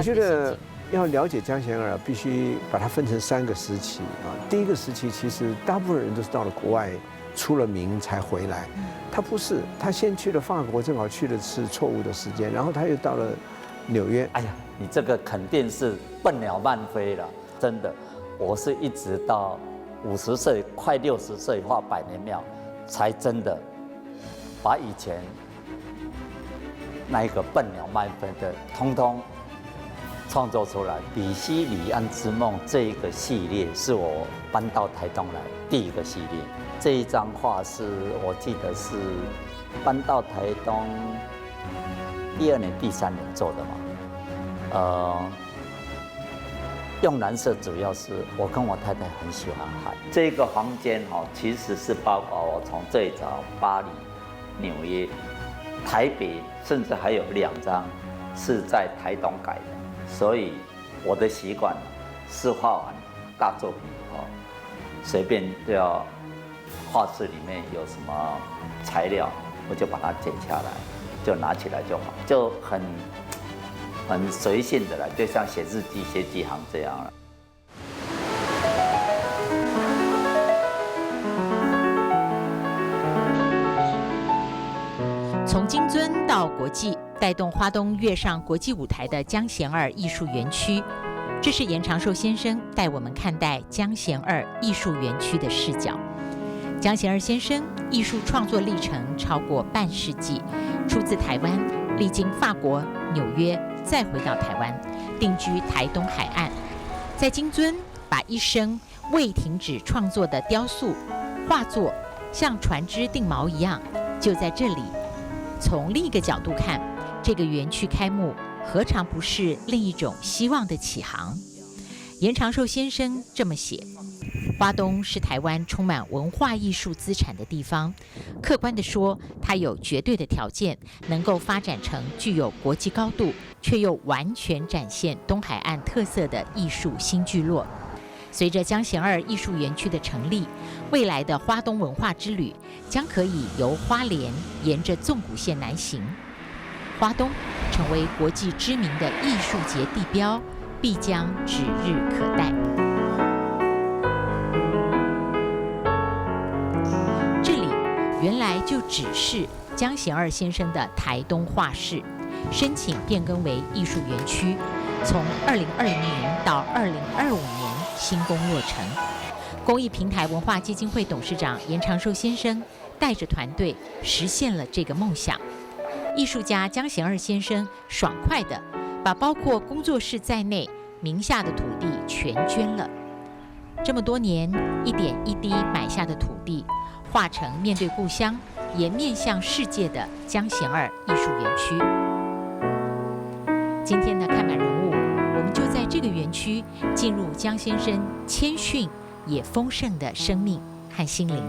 觉得要了解江贤儿，必须把它分成3个时期啊。第一个时期，其实大部分人都是到了国外出了名才回来，他不是，他先去了法国，正好去的是错误的时间，然后他又到了纽约。哎呀，你这个肯定是笨鸟慢飞了，真的。我是一直到50岁，快60岁画百年庙，才真的把以前那一个笨鸟慢飞的，通通创作出来。比西里安之梦这一个系列是我搬到台东来第一个系列。这一张画是我记得是搬到台东第2年、第3年做的嘛。用蓝色主要是我跟我太太很喜欢海。这个房间其实是包括我从最早巴黎、纽约、台北，甚至还有2张是在台东改的。所以我的习惯是画完大作品以后，随便就要画室里面有什么材料，我就把它剪下来，就拿起来就好，就很随性的了，就像写日记、写几行这样了。从金樽到国际，带动花东跃上国际舞台的江贤二艺术园区，这是严长寿先生带我们看待江贤二艺术园区的视角。江贤二先生艺术创作历程超过半世纪，出自台湾，历经法国、纽约，再回到台湾，定居台东海岸。在金樽，把一生未停止创作的雕塑、画作，像船只定锚一样，就在这里。从另一个角度看，这个园区开幕，何尝不是另一种希望的起航？严长寿先生这么写：花东是台湾充满文化艺术资产的地方，客观地说，它有绝对的条件，能够发展成具有国际高度，却又完全展现东海岸特色的艺术新聚落。随着江贤二艺术园区的成立，未来的花东文化之旅将可以由花莲沿着纵谷线南行，花东成为国际知名的艺术节地标，必将指日可待。这里原来就只是江贤二先生的台东画室，申请变更为艺术园区，从2020年到2025年新工落成。公益平台文化基金会董事长严长寿先生带着团队实现了这个梦想。艺术家江贤二先生爽快地把包括工作室在内名下的土地全捐了。这么多年一点一滴买下的土地，化成面对故乡也面向世界的江贤二艺术园区。今天的看板人物，我们就在这个园区进入江先生谦逊也丰盛的生命和心灵。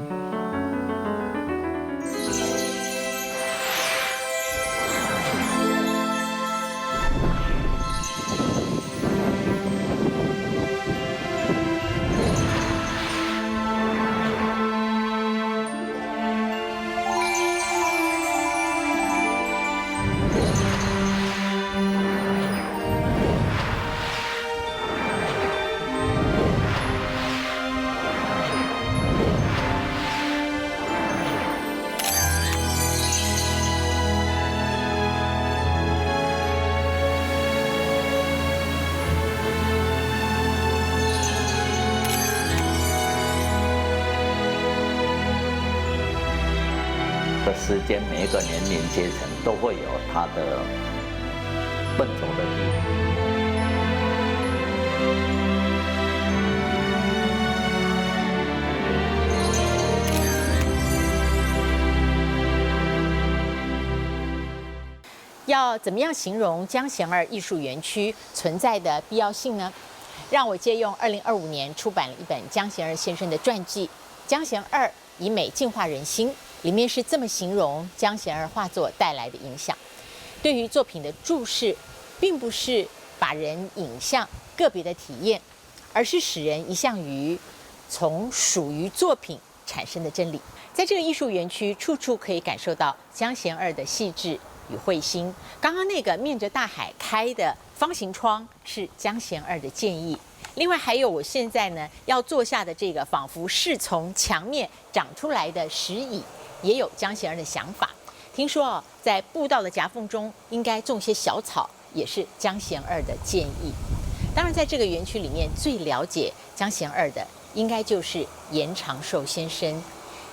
时间每一个年龄阶层都会有他的奔走的地方。要怎么样形容江贤二艺术园区存在的必要性呢？让我借用2025年出版了一本江贤二先生的传记《江贤二以美净化人心》，里面是这么形容江贤二画作带来的影响。对于作品的注释，并不是把人引向个别的体验，而是使人一向于从属于作品产生的真理。在这个艺术园区，处处可以感受到江贤二的细致与慧心。刚刚那个面着大海开的方形窗是江贤二的建议。另外还有我现在呢要坐下的这个仿佛是从墙面长出来的石椅，也有江贤二的想法。听说在步道的夹缝中应该种些小草，也是江贤二的建议。当然，在这个园区里面，最了解江贤二的应该就是严长寿先生，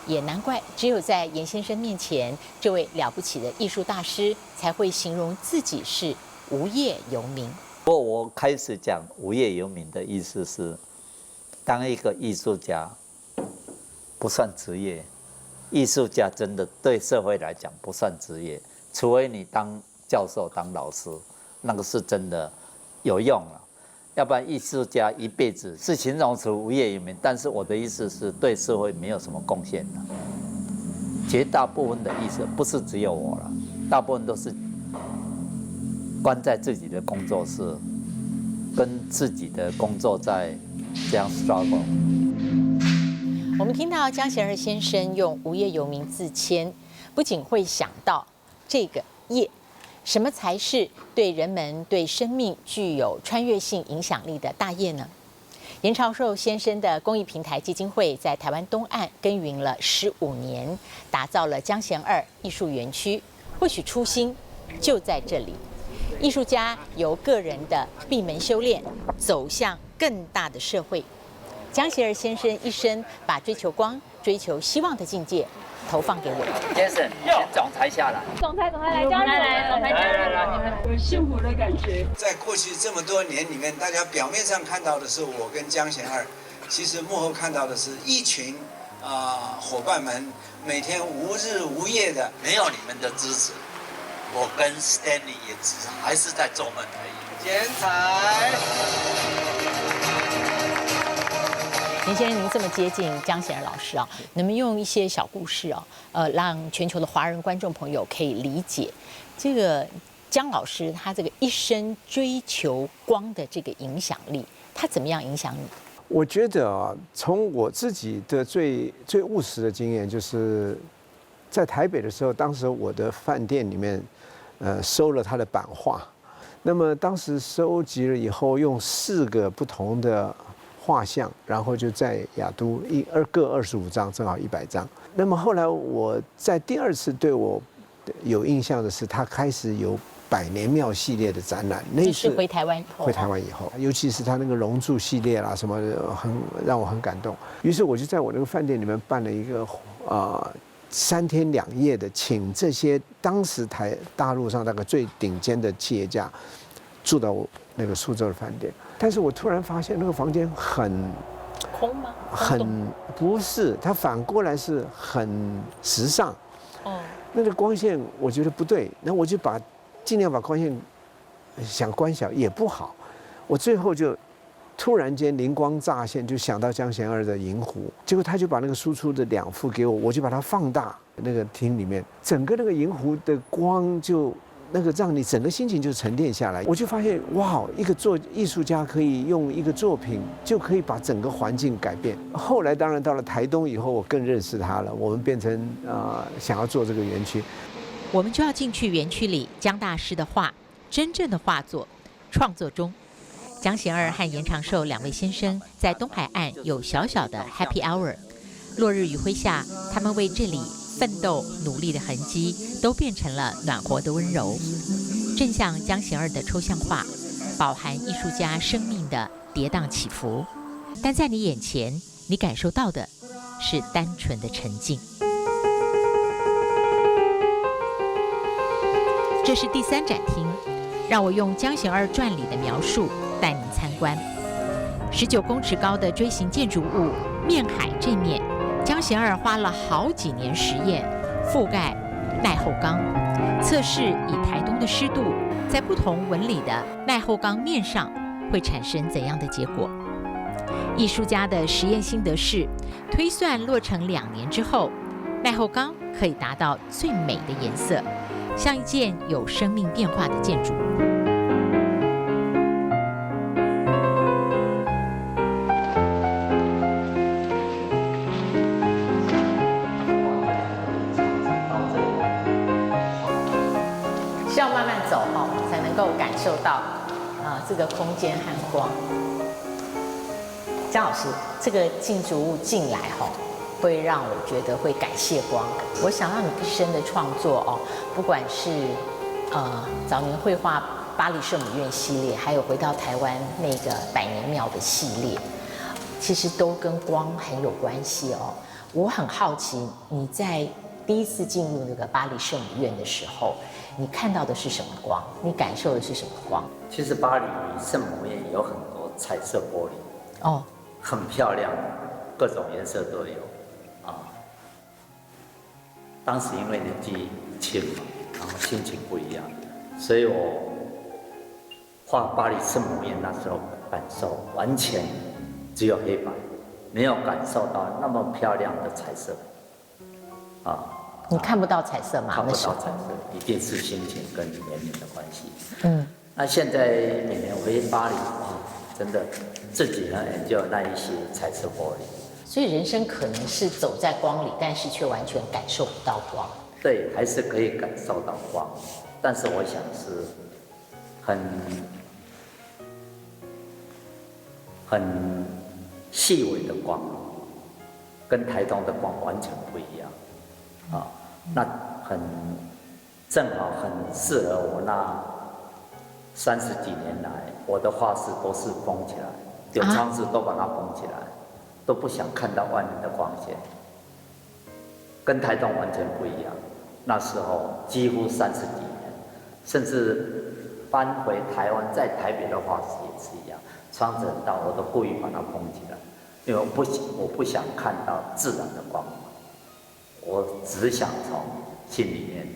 也难怪只有在严先生面前，这位了不起的艺术大师才会形容自己是无业游民。不过我开始讲无业游民的意思是，当一个艺术家不算职业，艺术家真的对社会来讲不算职业，除非你当教授、当老师，那个是真的有用了。要不然艺术家一辈子是形容词无业游民，但是我的意思是对社会没有什么贡献的。绝大部分的艺术不是只有我了，大部分都是关在自己的工作室，跟自己的工作在这样 struggle。我们听到江贤二先生用无业游民自谦，不仅会想到这个业，什么才是对人们、对生命具有穿越性影响力的大业呢？严长寿先生的公益平台基金会在台湾东岸耕耘了15年，打造了江贤二艺术园区。或许初心就在这里。艺术家由个人的闭门修炼，走向更大的社会。江贤二先生一生把追求光、追求希望的境界投放给我们。Jason， 请总裁下来。总裁来加入，总裁加入，有幸福的感觉。在过去这么多年里面，大家表面上看到的是我跟江贤二，其实幕后看到的是一群伙伴们每天无日无夜的。没有你们的支持，我跟 Stanley 也只还是在做梦而已。剪彩。严先生，您这么接近江贤二老师啊，能不能用一些小故事啊，让全球的华人观众朋友可以理解这个江老师他这个一生追求光的这个影响力，他怎么样影响你？我觉得啊，从我自己的最务实的经验，就是在台北的时候，当时我的饭店里面，收了他的版画，那么当时收集了以后，用4个不同的画像，然后就在亚都各25张，正好100张。那么后来我在第2次对我有印象的是，他开始有100年庙系列的展览，那是回台湾以后，尤其是他那个龙柱系列啦，什么让我很感动。于是我就在我那个饭店里面办了一个3天2夜的，请这些当时大陆上那个最顶尖的企业家住到我那个苏州的饭店。但是我突然发现那个房间很空吗？不是，它反过来是很时尚。哦，那个光线我觉得不对，那我就尽量把光线想关小也不好，我最后就突然间灵光乍现，就想到江贤二的《银湖》，结果他就把那个输出的2幅给我，我就把它放大，那个厅里面整个那个银湖的光就那个让你整个心情就沉淀下来。我就发现哇，一个做艺术家可以用一个作品就可以把整个环境改变。后来当然到了台东以后，我更认识他了，我们变成想要做这个园区。我们就要进去园区里，江大师的画，真正的画作创作中。江贤二和严长寿2位先生在东海岸有小小的 Happy Hour， 落日余晖下，他们为这里奋斗努力的痕迹都变成了暖和的温柔。正像江贤二的抽象画，饱含艺术家生命的跌宕起伏，但在你眼前，你感受到的是单纯的沉静。这是第3展厅，让我用江贤二传里的描述带您参观。19公尺高的锥形建筑物面海这面，江贤二花了好几年实验，覆盖耐候钢，测试以台东的湿度，在不同纹理的耐候钢面上会产生怎样的结果。艺术家的实验心得是，推算落成2年之后，耐候钢可以达到最美的颜色，像一件有生命变化的建筑。感受到这个空间和光。江老师，这个建筑物进来会让我觉得会感谢光。我想到你一生的创作不管是早年绘画巴黎圣母院系列，还有回到台湾那个百年庙的系列，其实都跟光很有关系我很好奇，你在第一次进入那个巴黎圣母院的时候，你看到的是什么光？你感受的是什么光？其实巴黎圣母院有很多彩色玻璃很漂亮，各种颜色都有当时因为年纪轻嘛，然后心情不一样，所以我画巴黎圣母院那时候感受完全只有黑白，没有感受到那么漂亮的彩色你看不到彩色吗？看不到彩色，一定是心情跟年龄的关系。那现在每年回巴黎真的自己很enjoy那一些彩色玻璃。所以人生可能是走在光里，但是却完全感受不到光。对，还是可以感受到光，但是我想是很细微的光，跟台东的光完全不一样那正好很适合我那30几年来，我的画室都是封起来，有窗子都把它封起来，都不想看到外面的光线，跟台东完全不一样。那时候几乎30几年，甚至搬回台湾，在台北的画室也是一样，窗子很大，我都故意把它封起来，因为我不想看到自然的光芒，我只想从心里面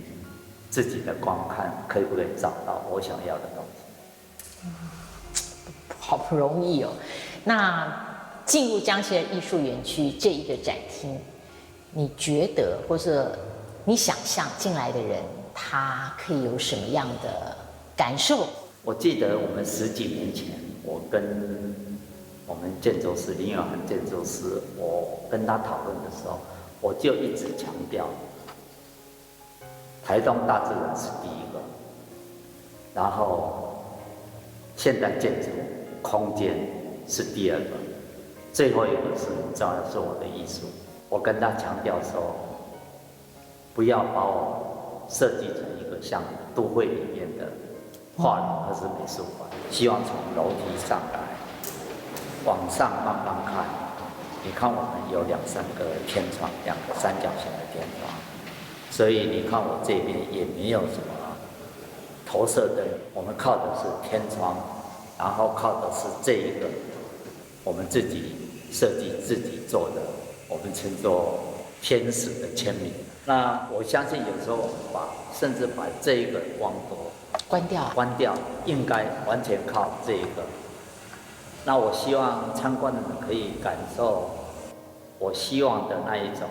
自己的光看，可不可以找到我想要的东西。好不容易那进入江贤艺术园区这一个展厅，你觉得或者你想象进来的人，他可以有什么样的感受？我记得我们10几年前，我跟我们建筑师林永涵建筑师，我跟他讨论的时候，我就一直强调，台东大自然是第一个，然后现代建筑空间是第二个，最后一个是很重要的是我的艺术。我跟他强调说，不要把我设计成一个像都会里面的画廊或是美术馆，希望从楼梯上来，往上慢慢看。你看我们有2、3个天窗，2个三角形的天窗，所以你看我这边也没有什么投射灯，我们靠的是天窗，然后靠的是这一个我们自己设计自己做的，我们称作天使的签名。那我相信有时候我们甚至把这一个光都关掉，应该完全靠这一个。那我希望参观的人可以感受我希望的那一种，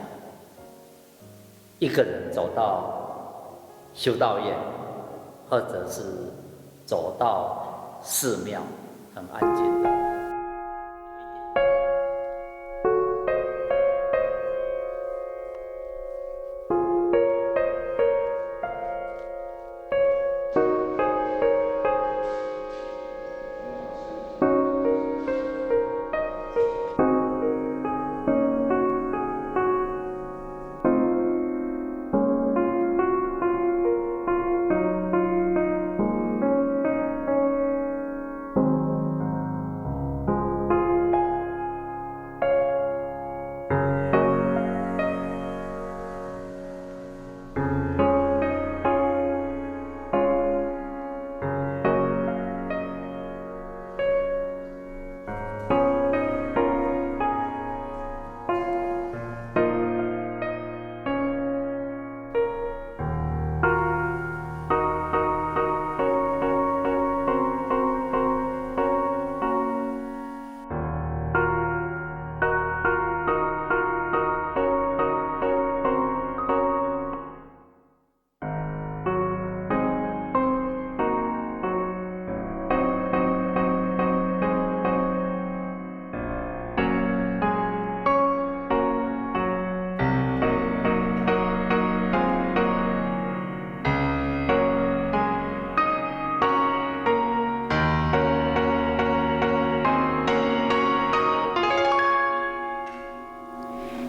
一个人走到修道院，或者是走到寺庙，很安静的。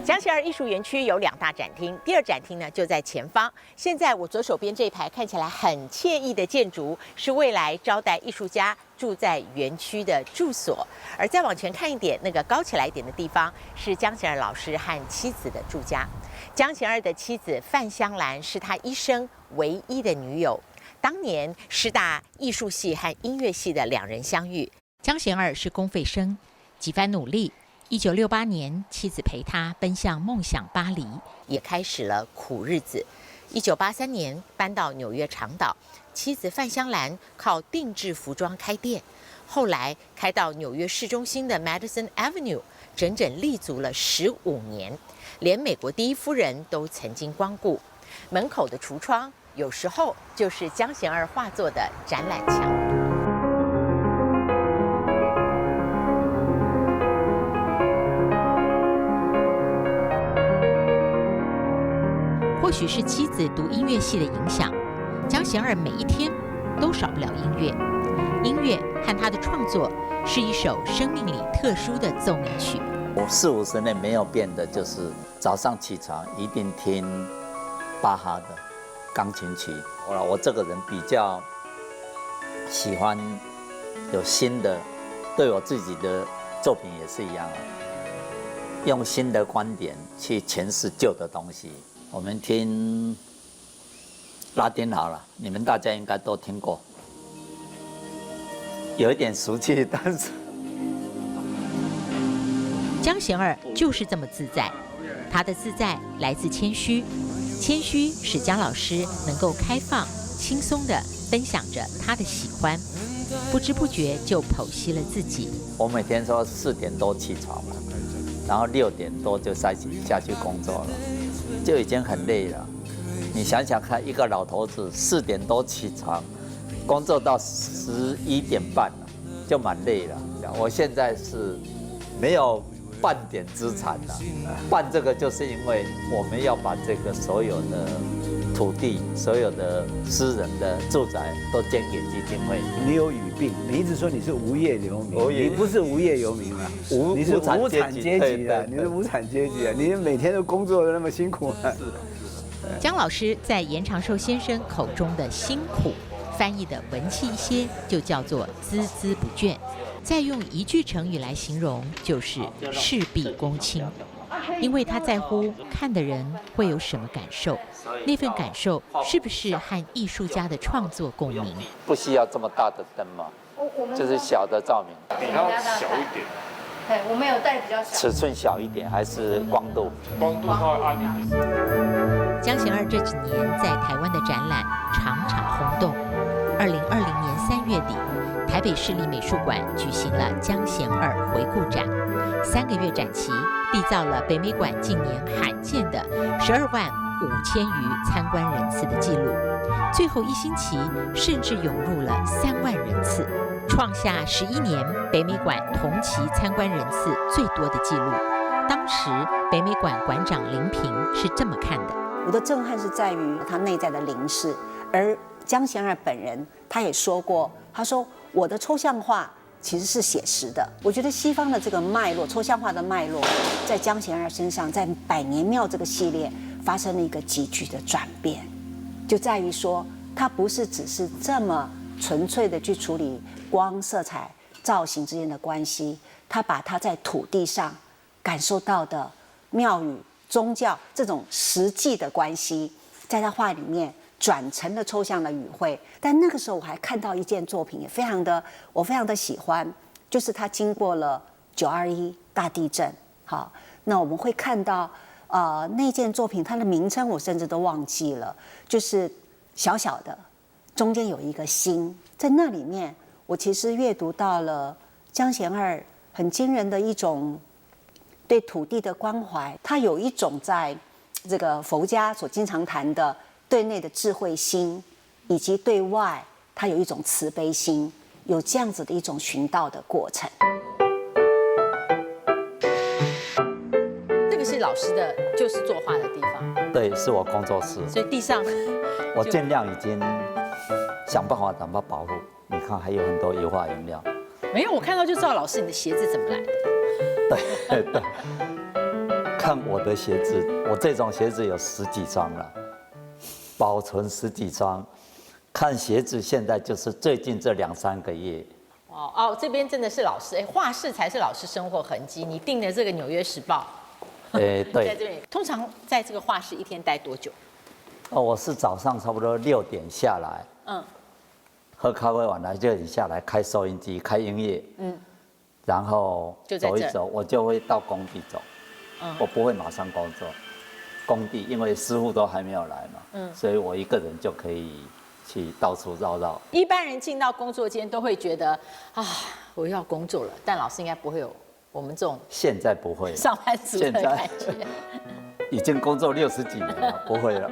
江贤儿艺术园区有2大展厅，第2展厅呢就在前方。现在我左手边这一排看起来很惬意的建筑，是未来招待艺术家住在园区的住所。而再往前看一点，那个高起来一点的地方是江贤儿老师和妻子的住家。江贤儿的妻子范香兰是他一生唯一的女友。当年师大艺术系和音乐系的2人相遇。江贤儿是公费生，几番努力。1968年，妻子陪他奔向梦想巴黎，也开始了苦日子。1983年搬到纽约长岛，妻子范香兰靠定制服装开店，后来开到纽约市中心的 Madison Avenue， 整整立足了15年，连美国第1夫人都曾经光顾。门口的橱窗有时候就是江贤儿画作的展览墙。或许是妻子读音乐系的影响，江贤儿每一天都少不了音乐。音乐和他的创作是一首生命里特殊的奏鸣曲。我40、50年没有变的，就是早上起床一定听巴哈的钢琴曲。我这个人比较喜欢有新的，对我自己的作品也是一样，用新的观点去诠释旧的东西。我们听拉丁好了，你们大家应该都听过，有一点俗气，但是江贤儿就是这么自在，他的自在来自谦虚，谦虚使江老师能够开放、轻松地分享着他的喜欢，不知不觉就剖析了自己。我每天说4点多起床嘛，然后6点多就下去工作了。就已经很累了，你想想看，一个老头子4点多起床，工作到11点半了，就蛮累了。我现在是没有半点资产了，办这个就是因为我们要把这个所有的土地、所有的私人的住宅都捐给基金会。你有语病，你一直说你是无业游民，你不是无业游民啊，你是无产阶级啊，你是无产阶级啊，你每天都工作的那么辛苦啊。江老师在严长寿先生口中的辛苦，翻译的文气一些，就叫做孜孜不倦。再用一句成语来形容，就是事必躬亲。因为他在乎看的人会有什么感受，那份感受是不是和艺术家的创作共鸣？不需要这么大的灯嘛，就是小的照明。比较小一点。对，我们有带比较小。尺寸小一点还是光度？光度稍微暗一点。江贤儿这几年在台湾的展览场场轰动。2020年3月底，台北市立美术馆举行了江贤儿回顾展，3个月展期，缔造了北美馆近年罕见的12万5千余参观人次的纪录，最后1星期甚至涌入了3万人次，创下11年北美馆同期参观人次最多的纪录。当时北美馆馆长林平是这么看的：我的震撼是在于他内在的灵视，而江贤儿本人他也说过，他说我的抽象画其实是写实的。我觉得西方的这个脉络，抽象画的脉络，在江贤儿身上，在百年庙这个系列发生了一个急剧的转变，就在于说，它不是只是这么纯粹的去处理光、色彩、造型之间的关系，他把他在土地上感受到的庙宇、宗教这种实际的关系，在他画里面转成了抽象的语汇。但那个时候我还看到一件作品，也我非常的喜欢，就是他经过了921大地震。好，那我们会看到那件作品，它的名称我甚至都忘记了，就是小小的，中间有一个心，在那里面，我其实阅读到了江贤儿很惊人的一种对土地的关怀。他有一种在这个佛家所经常谈的对内的智慧心，以及对外他有一种慈悲心，有这样子的一种寻道的过程。这个是老师的，就是作画的地方。对，是我工作室。所以地上，我尽量已经想办法怎么保护。你看，还有很多油画颜料。没有，我看到就知道老师你的鞋子怎么来的。对对，看我的鞋子，我这种鞋子有10几双了，保存10几双。看鞋子现在就是最近这2、3个月。哦，这边真的是老师，哎，画室才是老师生活痕迹。你订的这个《纽约时报》，对。在这边，通常在这个画室一天待多久？我是早上差不多6点下来，喝咖啡完了就下来开收音机、开音乐，然后走一走，我就会到工地走，我不会马上工作。工地因为师傅都还没有来嘛，所以我一个人就可以去到处绕绕。一般人进到工作间都会觉得啊，我要工作了，但老师应该不会有我们这种现在不会上班族的感觉。已经工作60几年了，不会了。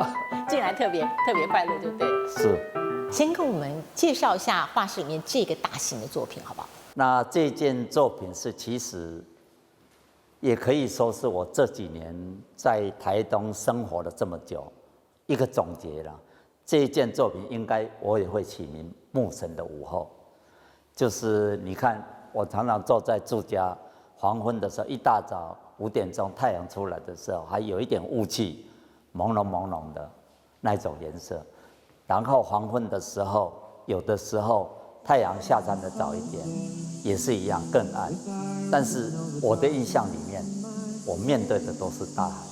进来特别快乐，就对了。是。先跟我们介绍一下画室里面这个大型的作品，好不好？那这件作品是其实也可以说是我这几年在台东生活了这么久一个总结了。这一件作品应该我也会起名《牧神的午后》，就是你看我常常坐在住家，黄昏的时候，一大早5点钟太阳出来的时候，还有一点雾气，朦胧的那种颜色。然后黄昏的时候，有的时候太阳下山的早一点，也是一样更暗。但是我的印象里面，我面对的都是大海，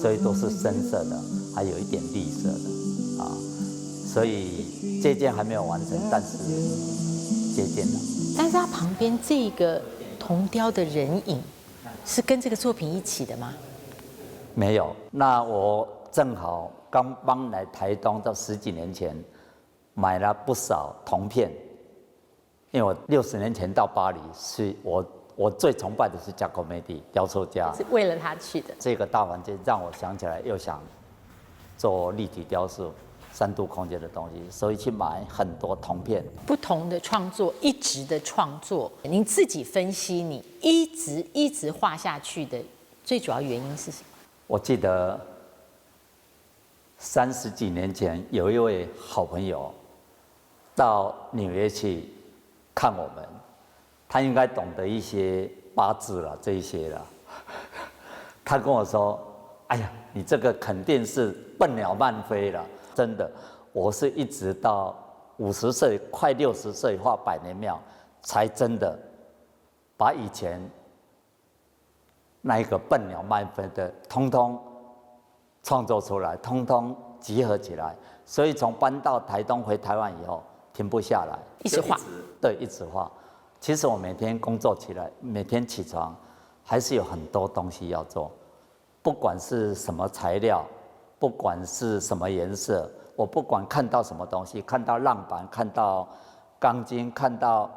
所以都是深色的，还有一点绿色的啊。所以这件还没有完成，但是接近了。但是它旁边这个铜雕的人影，是跟这个作品一起的吗？没有。那我正好刚搬来台东，到10几年前，买了不少铜片，因为我60年前到巴黎，是我最崇拜的是加科梅蒂雕塑家，是为了他去的。这个大环境让我想起来，又想做立体雕塑、3度空间的东西，所以去买很多铜片。不同的创作，一直的创作，您自己分析，你一直画下去的最主要原因是什么？我记得30几年前，有一位好朋友到纽约去看我们，他应该懂得一些八字了，这一些了。他跟我说：“哎呀，你这个肯定是笨鸟慢飞了。”真的，我是一直到50岁，快60岁画百年庙，才真的把以前那一个笨鸟慢飞的，通通创作出来，通通集合起来。所以从搬到台东回台湾以后，停不下来，一直画。对，一直画。其实我每天工作起来，每天起床，还是有很多东西要做，不管是什么材料，不管是什么颜色，我不管看到什么东西，看到浪板，看到钢筋，看到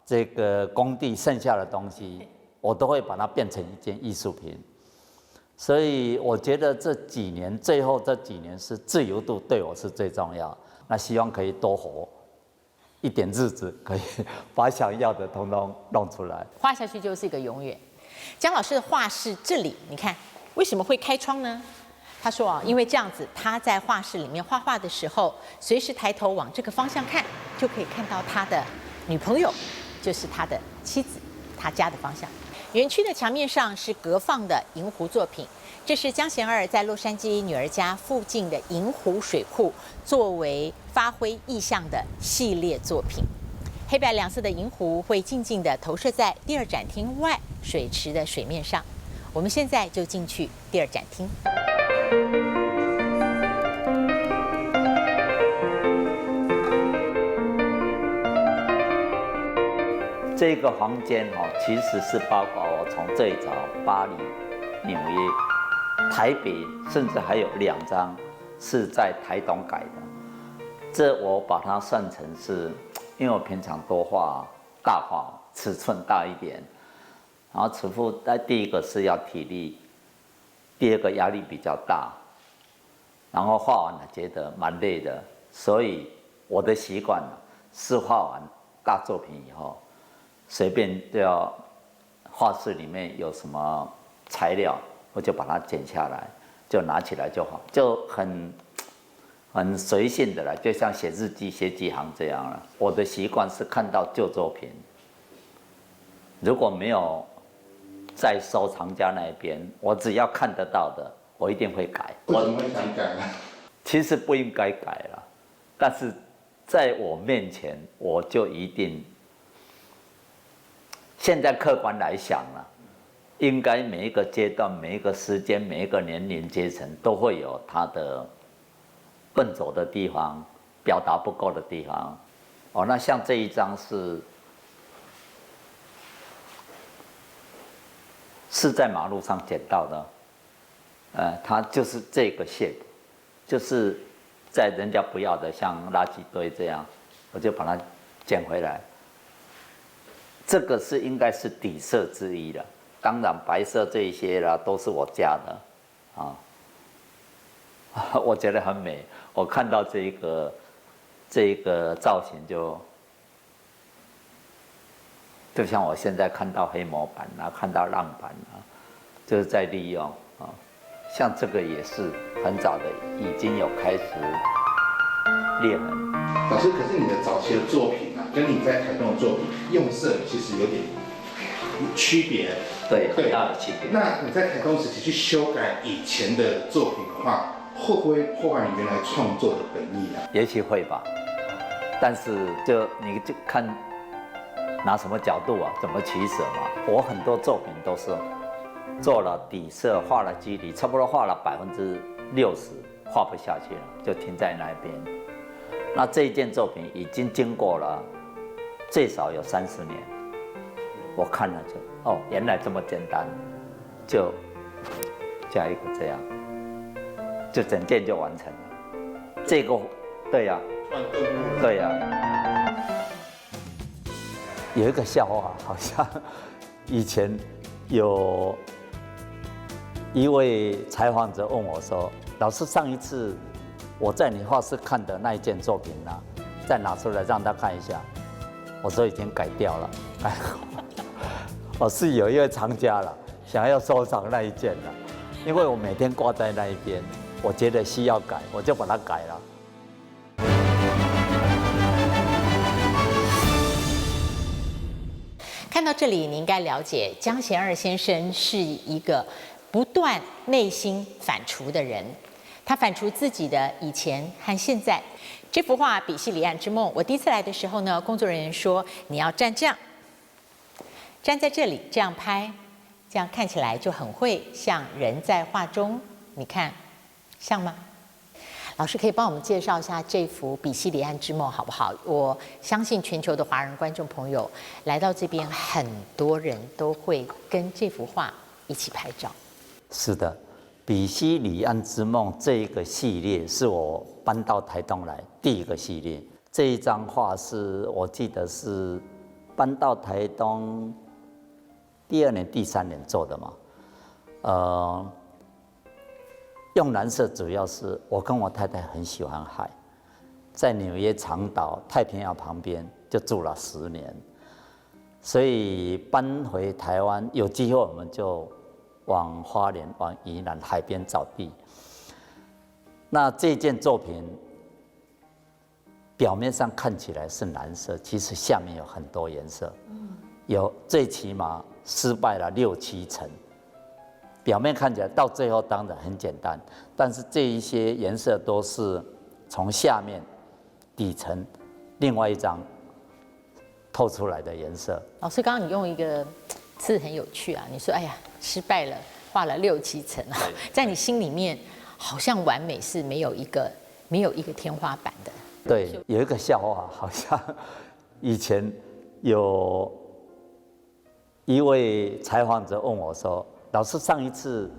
这个工地剩下的东西，我都会把它变成一件艺术品。所以我觉得最后这几年是自由度对我是最重要。那希望可以多活一点日子，可以把想要的统统弄出来。画下去就是一个永远。江老师的画室这里，你看为什么会开窗呢？他说啊，因为这样子，他在画室里面画画的时候，随时抬头往这个方向看，就可以看到他的女朋友，就是他的妻子，他家的方向。园区的墙面上是格放的银湖作品，这是江贤二在洛杉矶女儿家附近的银湖水库作为发挥意象的系列作品。黑白两色的银湖会静静地投射在第二展厅外水池的水面上。我们现在就进去第二展厅。这个房间其实是包括我从最早巴黎、纽约、台北，甚至还有2张是在台东改的。这我把它算成是，因为我平常多画大画，尺寸大一点，然后第一个是要体力，第二个压力比较大，然后画完了觉得蛮累的，所以我的习惯是画完大作品以后，随便就要画室里面有什么材料，我就把它剪下来，就拿起来就好，就很随性的了，就像写日记、写几行这样了。我的习惯是看到旧作品，如果没有在收藏家那边，我只要看得到的，我一定会改。为什么会想改呢？其实不应该改了，但是在我面前，我就一定。现在客观来想了，应该每一个阶段、每一个时间、每一个年龄阶层都会有他的笨拙的地方、表达不够的地方。哦，那像这一张是在马路上捡到的，它就是这个shape，就是在人家不要的像垃圾堆这样，我就把它捡回来。这个是应该是底色之一了，当然白色这一些啦都是我加的，啊，我觉得很美。我看到这个造型就像我现在看到黑模板啊，看到浪板啊，就是在利用啊。像这个也是很早的，已经有开始裂痕。老师，可是你的早期的作品啊，跟你在台东的作品用色其实有点区别。对，很大的区别。那你在台东时期去修改以前的作品的话，会不会破坏你原来创作的本意啊？也许会吧，但是你就看拿什么角度啊，怎么取舍嘛。我很多作品都是做了底色，画了基底，差不多画了60%，画不下去了，就停在那边。那这一件作品已经经过了最少有30年，我看了就原来这么简单，就加一个这样，就整件就完成了。这个对呀，对呀。有一个笑话，好像以前有一位采访者问我说：“老师，上一次我在你画室看的那一件作品呢，再拿出来让他看一下。”我说已经改掉了，我是有一位藏家了，想要收藏那一件了，因为我每天挂在那一边，我觉得需要改，我就把它改了。看到这里，你应该了解江贤二先生是一个不断内心反刍的人。他反刍自己的以前和现在。这幅画《比西里岸之梦》，我第一次来的时候呢，工作人员说你要站这样，站在这里这样拍，这样看起来就很会像人在画中。你看，像吗？老师可以帮我们介绍一下这幅《比西里岸之梦》好不好？我相信全球的华人观众朋友来到这边，很多人都会跟这幅画一起拍照。是的，《比西里岸之梦》这一个系列是我搬到台东来第一个系列。这一张画是我记得是搬到台东第2年、第3年做的嘛。用蓝色主要是我跟我太太很喜欢海，在纽约长岛太平洋旁边就住了10年，所以搬回台湾有机会我们就往花莲、往宜兰海边找地。那这件作品表面上看起来是蓝色，其实下面有很多颜色，有最起码失败了6、7成。表面看起来到最后当然很简单，但是这一些颜色都是从下面底层另外一张透出来的颜色。老师，刚刚你用一个字很有趣啊，你说哎呀失败了，画了6、7成啊，在你心里面好像完美是没有一个天花板的。对，有一个笑话，好像以前有一位采访者问我说：“老师，上一次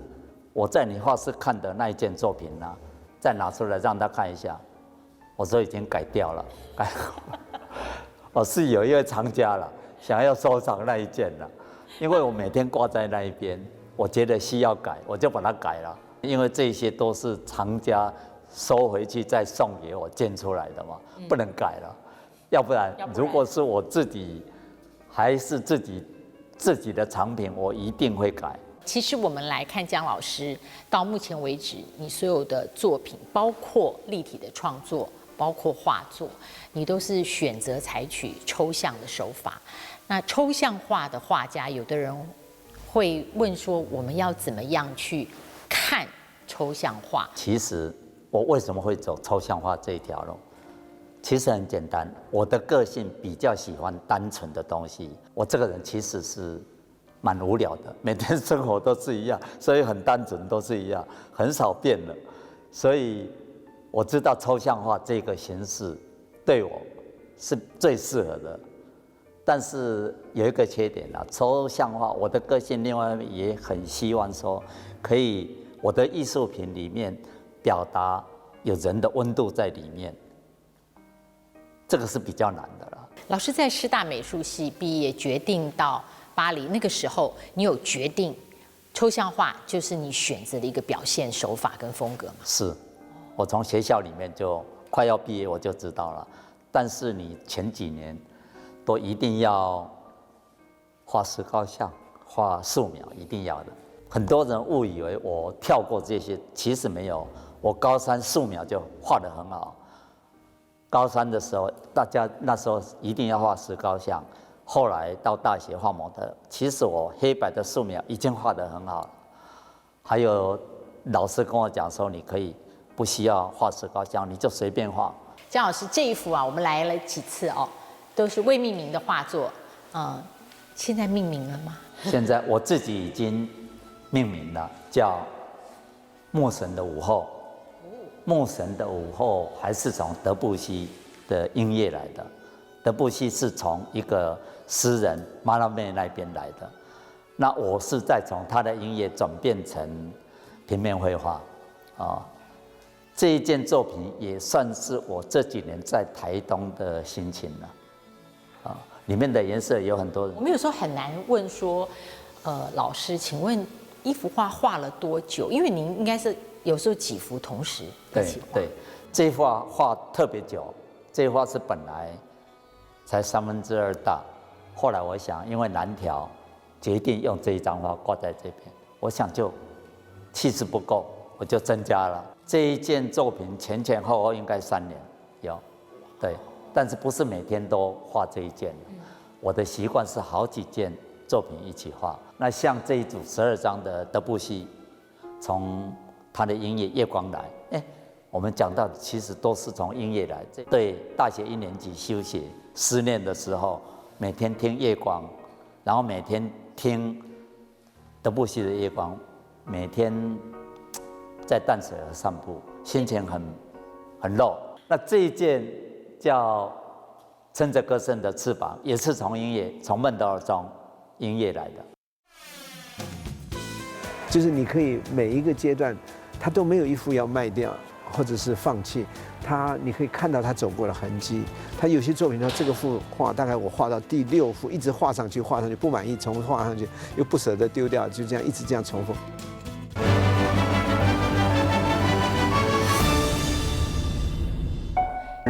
我在你画室看的那一件作品呢，再拿出来让他看一下。”我说已经改掉了，改过。我是有一位藏家了，想要收藏那一件了，因为我每天挂在那一边，我觉得需要改，我就把它改了。因为这些都是藏家收回去再送给我建出来的嘛，不能改了。要不然如果是我自己，还是自己的藏品，我一定会改。其实我们来看江老师到目前为止，你所有的作品，包括立体的创作，包括画作，你都是选择采取抽象的手法。那抽象画的画家，有的人会问说我们要怎么样去看抽象画？其实我为什么会走抽象画这一条路？其实很简单，我的个性比较喜欢单纯的东西。我这个人其实是蛮无聊的，每天生活都是一样，所以很单纯，都是一样，很少变了。所以我知道抽象画这个形式对我是最适合的。但是有一个缺点啦，抽象画我的个性另外也很希望说，可以我的艺术品里面表达有人的温度在里面。这个是比较难的了。老师在师大美术系毕业，决定到巴黎，那个时候你有决定抽象画就是你选择的一个表现手法跟风格吗？是，我从学校里面就快要毕业我就知道了。但是你前几年都一定要画石膏像、画素描，一定要的。很多人误以为我跳过这些，其实没有。我高三素描就画得很好。高三的时候，大家那时候一定要画石膏像，后来到大学画模特，其实我黑白的素描已经画得很好了。还有老师跟我讲说，你可以不需要画石膏像，你就随便画。江老师这一幅啊，我们来了几次哦，都是未命名的画作，现在命名了吗？现在我自己已经命名了，叫《牧神的午后》。牧神的午后还是从德布西的音乐来的，德布西是从一个诗人马拉梅那边来的，那我是再从他的音乐转变成平面绘画啊。这一件作品也算是我这几年在台东的心情了啊。里面的颜色有很多人，我们有时候很难问说，老师，请问一幅画画了多久？因为您应该是有时候几幅同时一起画。对，这幅画画特别久，这幅画是本来才2/3大，后来我想，因为难调，决定用这一张画挂在这边。我想就气势不够，我就增加了。这一件作品前后应该3年有，对，但是不是每天都画这一件。我的习惯是好几件作品一起画。那像这一组12张的德布西，从他的音乐《夜光》来，我们讲到其实都是从音乐来。对，大学1年级修写思念的时候，每天听《夜光》，然后每天听德布西的《夜光》，每天在淡水河散步，心情很low。那这一件叫《撑着歌声的翅膀》，也是从音乐，从孟德尔颂音乐来的。就是你可以每一个阶段，他都没有一幅要卖掉或者是放弃，你可以看到他走过的痕迹。他有些作品，他这个幅画大概我画到第6幅，一直画上去，不满意，重画上去，又不舍得丢掉，就这样一直这样重复。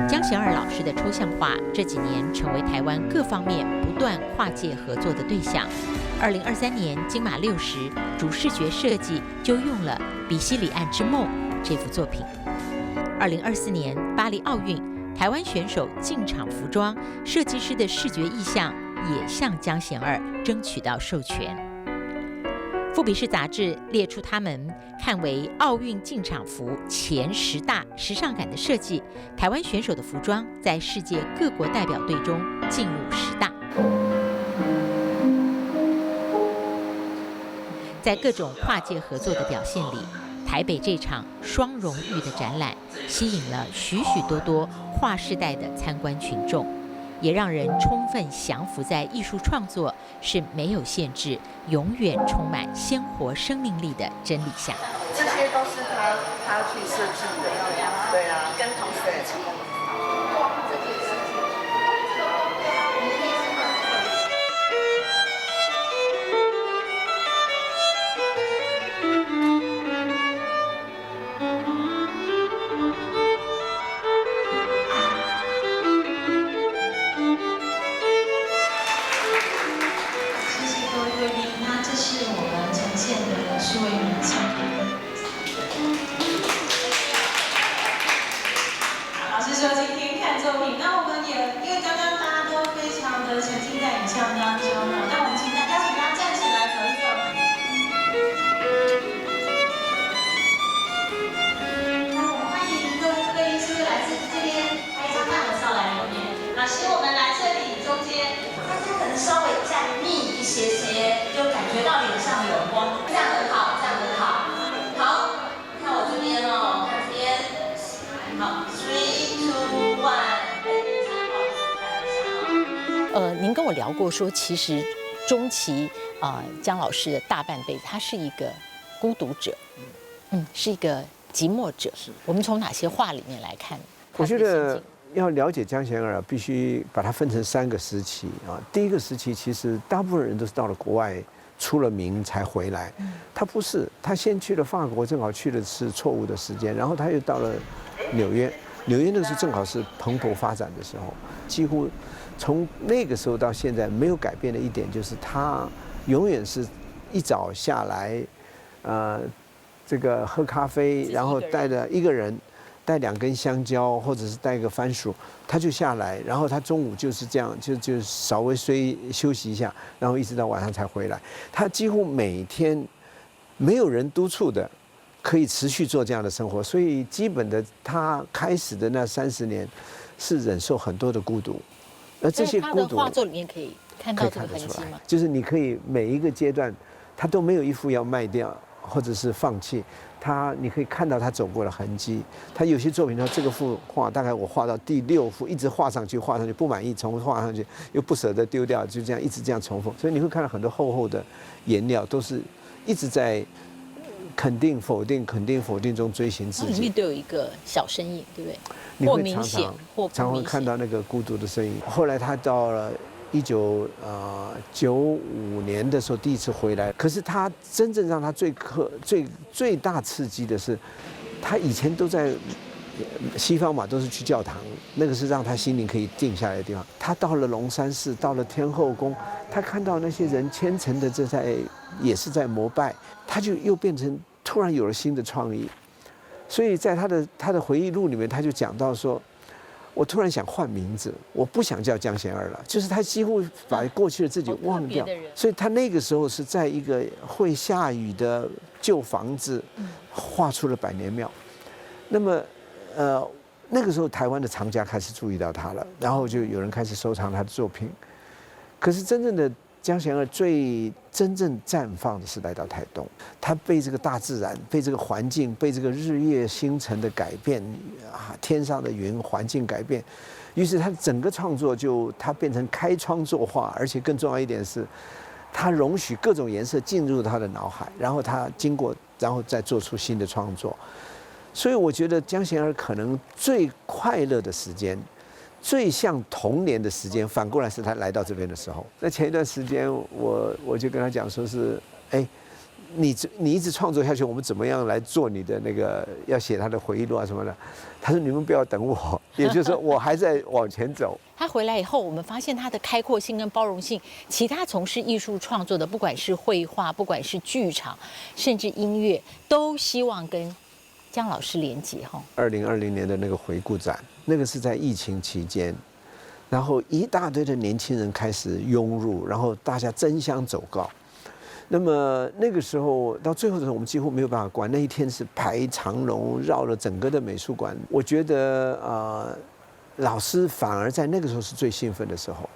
江贤二老师的抽象画这几年成为台湾各方面不断跨界合作的对象。2023年金马60主视觉设计就用了《比西里岸之梦》这幅作品。2024年巴黎奥运，台湾选手进场服装设计师的视觉意向也向江贤二争取到授权。富比士杂志列出他们看为奥运进场服前10大时尚感的设计，台湾选手的服装在世界各国代表队中进入10大。在各种跨界合作的表现里，台北这场双荣誉的展览吸引了许许多多跨世代的参观群众，也让人充分降服在艺术创作是没有限制、永远充满鲜活生命力的真理下。这些都是他去设计的，对啊，跟同事一起。老师说跟我聊过说，其实钟琪姜老师的大半辈子，他是一个孤独者，是一个寂寞者。我们从哪些话里面来看？我觉得要了解江贤儿，必须把它分成3个时期啊。第一个时期，其实大部分人都是到了国外出了名才回来，他不是，他先去了法国，正好去的是错误的时间，然后他又到了纽约，纽约那时候正好是蓬勃发展的时候，几乎从那个时候到现在没有改变的一点就是他永远是一早下来，这个喝咖啡，然后带着一个人。带2根香蕉，或者是带个番薯，他就下来，然后他中午就是这样，就稍微休息一下，然后一直到晚上才回来。他几乎每天没有人督促的，可以持续做这样的生活，所以基本的他开始的那30年是忍受很多的孤独，而这些孤独，他的画作里面可以看到这个痕迹吗？就是你可以每一个阶段，他都没有一幅要卖掉或者是放弃。你可以看到他走过的痕迹。他有些作品，他这个幅画大概我画到第6幅，一直画上去，不满意，重复画上去，又不舍得丢掉，就这样一直这样重复。所以你会看到很多厚厚的颜料，都是一直在肯定、否定、肯定、否定中追寻自己。里面都有一个小身影，对不对？你会或明显，或常会看到那个孤独的身影。后来他到了1995年的时候第一次回来，可是他真正让他最大刺激的是，他以前都在西方嘛，都是去教堂，那个是让他心灵可以定下来的地方。他到了龙山寺，到了天后宫，他看到那些人虔诚的也是在膜拜，他就又变成突然有了新的创意。所以在他的回忆录里面，他就讲到说，我突然想换名字，我不想叫江贤儿了，就是他几乎把过去的自己忘掉。所以他那个时候是在一个会下雨的旧房子画出了百年庙。那么那个时候台湾的藏家开始注意到他了，然后就有人开始收藏他的作品。可是真正的江贤儿真正绽放的是来到台东，他被这个大自然、被这个环境、被这个日月星辰的改变天上的云环境改变，于是他整个创作他变成开窗作画，而且更重要一点是，他容许各种颜色进入他的脑海，然后然后再做出新的创作。所以我觉得江贤儿可能最快乐的时间，最像童年的时间，反过来是他来到这边的时候。那前一段时间我就跟他讲说是，你一直创作下去，我们怎么样来做你的那个要写他的回忆录啊什么的？他说你们不要等我，也就是说我还在往前走。他回来以后，我们发现他的开阔性跟包容性，其他从事艺术创作的，不管是绘画，不管是剧场，甚至音乐，都希望跟江老师连结哈。2020年的那个回顾展，那个是在疫情期间，然后一大堆的年轻人开始涌入，然后大家争相走告。那么那个时候到最后的时候，我们几乎没有办法关。那一天是排长龙，绕了整个的美术馆。我觉得老师反而在那个时候是最兴奋的时候。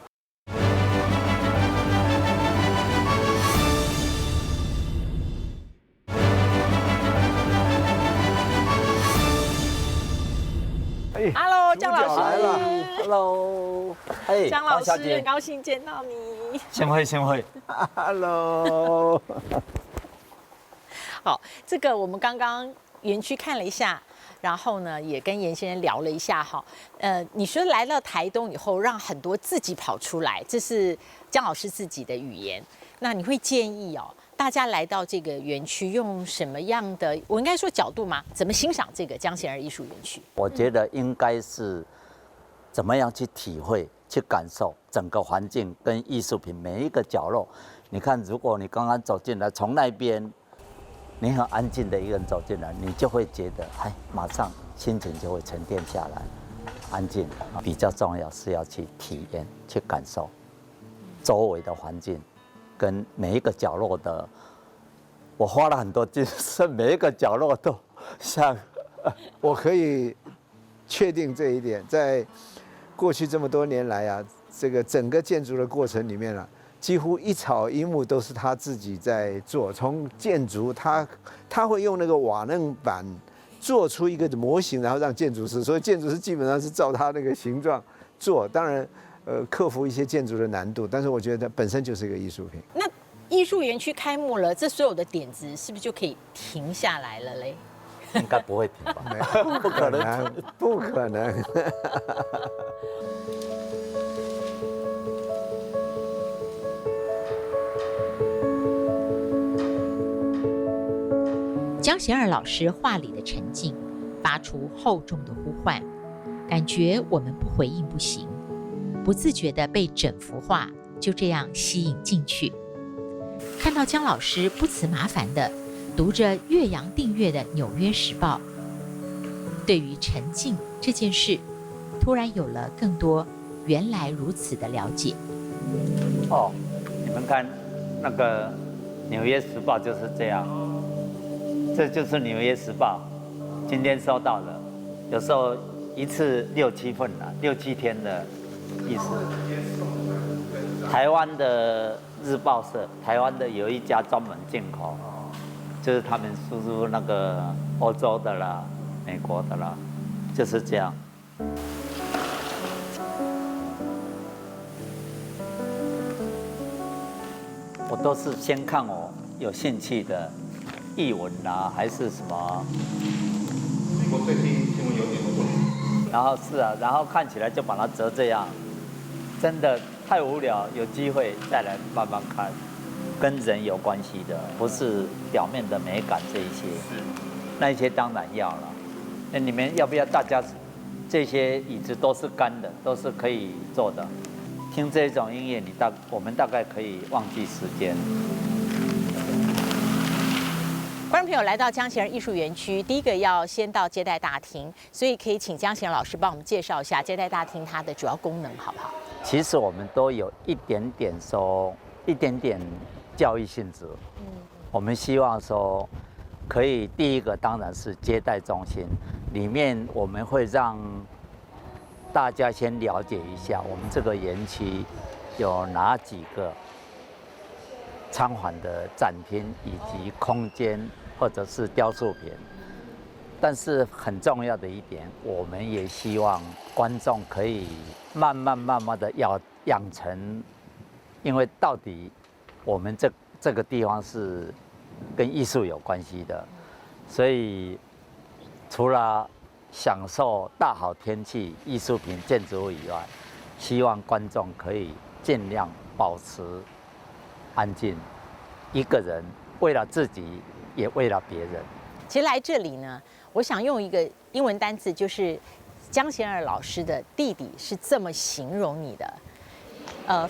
Hello， 江老师来了 ，Hello， 江老师，很高兴见到你。先会，Hello。好，这个我们刚刚园区看了一下，然后呢也跟严先生聊了一下哈。你说来到台东以后，让很多自己跑出来，这是江老师自己的语言。那你会建议大家来到这个园区，用什么样的，我应该说角度吗？怎么欣赏这个江贤儿艺术园区？我觉得应该是怎么样去体会、去感受整个环境跟艺术品每一个角落。你看，如果你刚刚走进来，从那边你很安静的一个人走进来，你就会觉得，马上心情就会沉淀下来，安静。比较重要是要去体验、去感受周围的环境。跟每一个角落的，我花了很多精神，每一个角落都像。我可以确定这一点，在过去这么多年来这个整个建筑的过程里面几乎一草一木都是他自己在做。从建筑，他会用那个瓦楞板做出一个模型，然后让建筑师，所以建筑师基本上是照他那个形状做。当然，克服一些建筑的难度，但是我觉得本身就是一个艺术品。那艺术园区开幕了，这所有的点子是不是就可以停下来了嘞？应该不会停吧？不可能，不可能。江贤二老师话里的沉静，发出厚重的呼唤，感觉我们不回应不行，不自觉地被整幅画就这样吸引进去。看到江老师不辞麻烦地读着岳阳订阅的《纽约时报》，对于沉静这件事，突然有了更多原来如此的了解。哦，你们看那个《纽约时报》就是这样，这就是《纽约时报》今天收到的，有时候一次6、7份了，6、7天的意思。台湾的日报社，台湾的有一家专门进口，就是他们输入那个欧洲的啦、美国的啦，就是这样。我都是先看我有兴趣的译文啦，还是什么。美国最近新闻有点多。然后是啊，然后看起来就把它折这样，真的太无聊，有机会再来慢慢看，跟人有关系的，不是表面的美感这一些。那一些当然要了。那你们要不要大家这些椅子都是干的，都是可以坐的。听这种音乐，我们大概可以忘记时间。观众朋友来到江贤儿艺术园区，第一个要先到接待大厅，所以可以请江贤儿老师帮我们介绍一下接待大厅它的主要功能，好不好？其实我们都有一点点教育性质。我们希望说，可以第一个当然是接待中心，里面我们会让大家先了解一下我们这个园区有哪几个参访的展厅以及空间或者是雕塑品。但是很重要的一点，我们也希望观众可以慢慢的养成，因为到底我们这个地方是跟艺术有关系的，所以除了享受大好天气、艺术品、建筑物以外，希望观众可以尽量保持安静，一个人为了自己，也为了别人。其实来这里呢，我想用一个英文单词，就是江贤儿老师的弟弟是这么形容你的。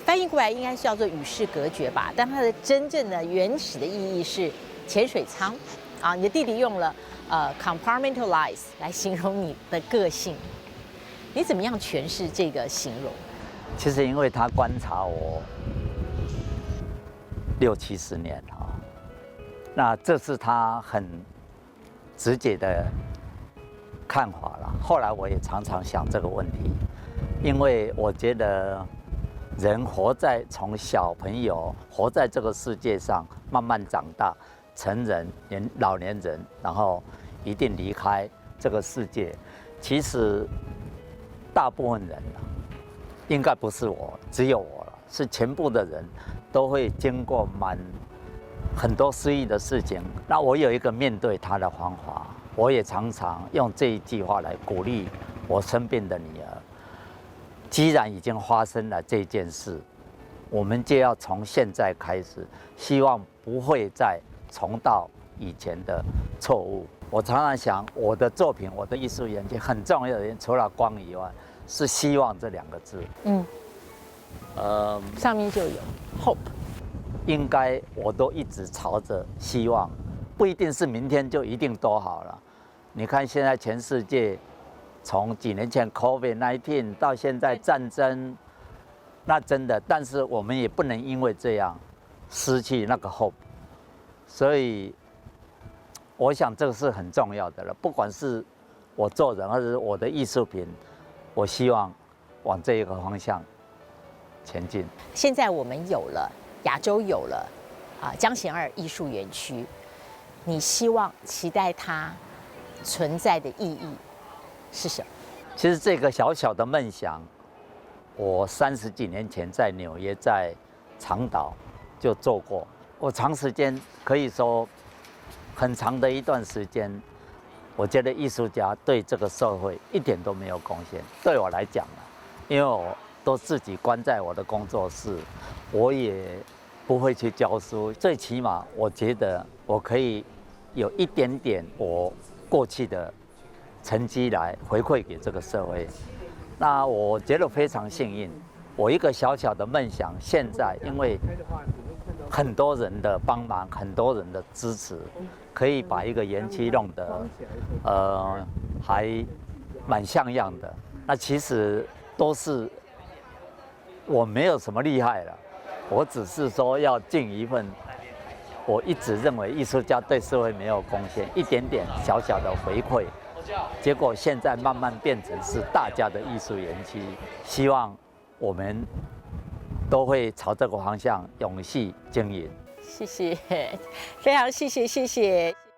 翻译过来应该是叫做与世隔绝吧，但它的真正的原始的意义是潜水舱。啊，你的弟弟用了compartmentalize 来形容你的个性，你怎么样诠释这个形容？其实因为他观察我60、70年啊，那这是他很直接的看法了。后来我也常常想这个问题，因为我觉得人从小朋友活在这个世界上，慢慢长大，成人、老年人，然后一定离开这个世界。其实大部分人应该不是我，只有我了，是全部的人都会经过很多失意的事情。那我有一个面对他的方法，我也常常用这一句话来鼓励我身边的女儿。既然已经发生了这件事，我们就要从现在开始，希望不会再重蹈以前的错误。我常常想，我的作品，我的艺术研究很重要的，除了光以外，是希望这2个字。上面就有 hope。应该我都一直朝着希望，不一定是明天就一定都好了。你看现在全世界，从几年前 COVID-19 到现在战争，那真的，但是我们也不能因为这样失去那个 hope。所以，我想这个是很重要的了。不管是我做人，或者是我的艺术品，我希望往这一个方向前进。现在我们有了，亚洲有了江贤儿艺术园区，你期待它存在的意义是什么？其实这个小小的梦想，我30几年前在纽约在长岛就做过，我长时间可以说很长的一段时间，我觉得艺术家对这个社会一点都没有贡献。对我来讲啊，因为我都自己关在我的工作室，我也不会去教书，最起码我觉得我可以有一点点我过去的成绩来回馈给这个社会。那我觉得非常幸运，我一个小小的梦想，现在因为很多人的帮忙，很多人的支持，可以把一个园区弄得还蛮像样的。那其实都是我没有什么厉害了，我只是说要尽一份我一直认为艺术家对社会没有贡献，一点点小小的回馈。结果现在慢慢变成是大家的艺术园区，希望我们都会朝这个方向永续经营。谢谢，非常谢谢。